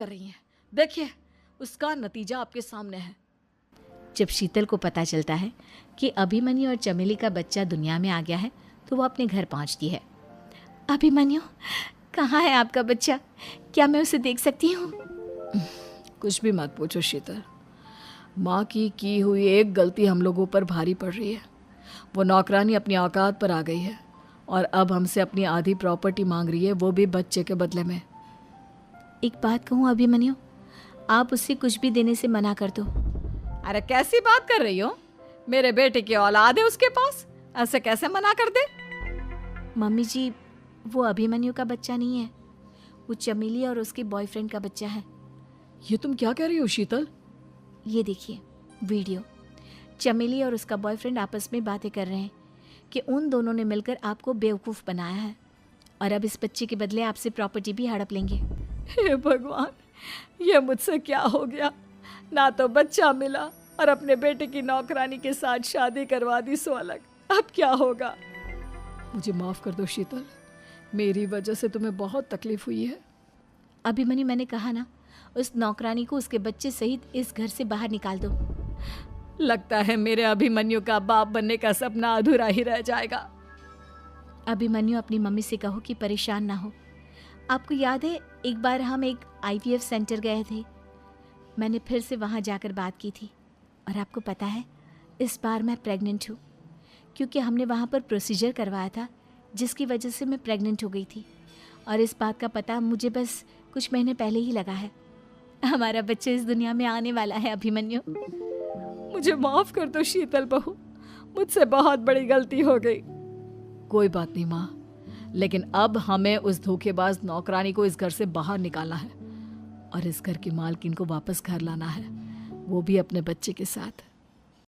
कर रही हैं। देखिए, उसका नतीजा आपके सामने है। जब शीतल को पता चलता है कि अभिमन्यु और चमेली का बच्चा दुनिया में आ गया है तो वो अपने घर पहुंचती है। अभिमन्यु, कहाँ है आपका बच्चा? क्या मैं उसे देख सकती हूँ? कुछ भी मत पूछो शीतल। माँ की हुई एक गलती हम लोगों पर भारी पड़ रही है। वो नौकरानी अपनी औकात पर आ गई है और अब हमसे अपनी आधी प्रॉपर्टी मांग रही है, वो भी बच्चे के बदले में। एक बात कहूँ अभिमन्यु, आप उससे कुछ भी देने से मना कर दो। अरे कैसी बात कर रही हो? मेरे बेटे की औलाद है उसके पास, ऐसे कैसे मना कर दे? मम्मी जी, वो अभिमन्यु का बच्चा नहीं है, वो चमेली और उसके बॉयफ्रेंड का बच्चा है। ये तुम क्या कह रही हो शीतल? ये देखिए वीडियो। चमेली और उसका बॉयफ्रेंड आपस में बातें कर रहे हैं कि उन दोनों ने मिलकर आपको बेवकूफ़ बनाया है और अब इस बच्चे के बदले आपसे प्रॉपर्टी भी हड़प लेंगे। हे भगवान, ये मुझसे क्या हो गया? ना तो बच्चा मिला और अपने बेटे की नौकरानी के साथ शादी करवा दी सो अलग। अब क्या होगा? मुझे माफ़ कर दो शीतल, मेरी वजह से तुम्हें बहुत तकलीफ हुई है। अभिमन्यु, मैंने कहा ना, उस नौकरानी को उसके बच्चे सहित इस घर से बाहर निकाल दो। लगता है मेरे अभिमन्यु का बाप बनने का सपना अधूरा ही रह जाएगा। अभिमन्यु, अपनी मम्मी से कहो कि परेशान ना हो। आपको याद है एक बार हम एक IVF सेंटर गए थे, मैंने फिर से वहाँ जाकर बात की थी और आपको पता है इस बार मैं प्रेग्नेंट हूँ, क्योंकि हमने वहाँ पर प्रोसीजर करवाया था जिसकी वजह से मैं प्रेग्नेंट हो गई थी और इस बात का पता मुझे बस कुछ महीने पहले ही लगा है। हमारा बच्चा इस दुनिया में आने वाला है अभिमन्यु। मुझे माफ़ कर दो शीतल बहू, मुझसे बहुत बड़ी गलती हो गई। कोई बात नहीं माँ, लेकिन अब हमें उस धोखेबाज नौकरानी को इस घर से बाहर निकालना है और इस घर की मालकिन को वापस घर लाना है, वो भी अपने बच्चे के साथ।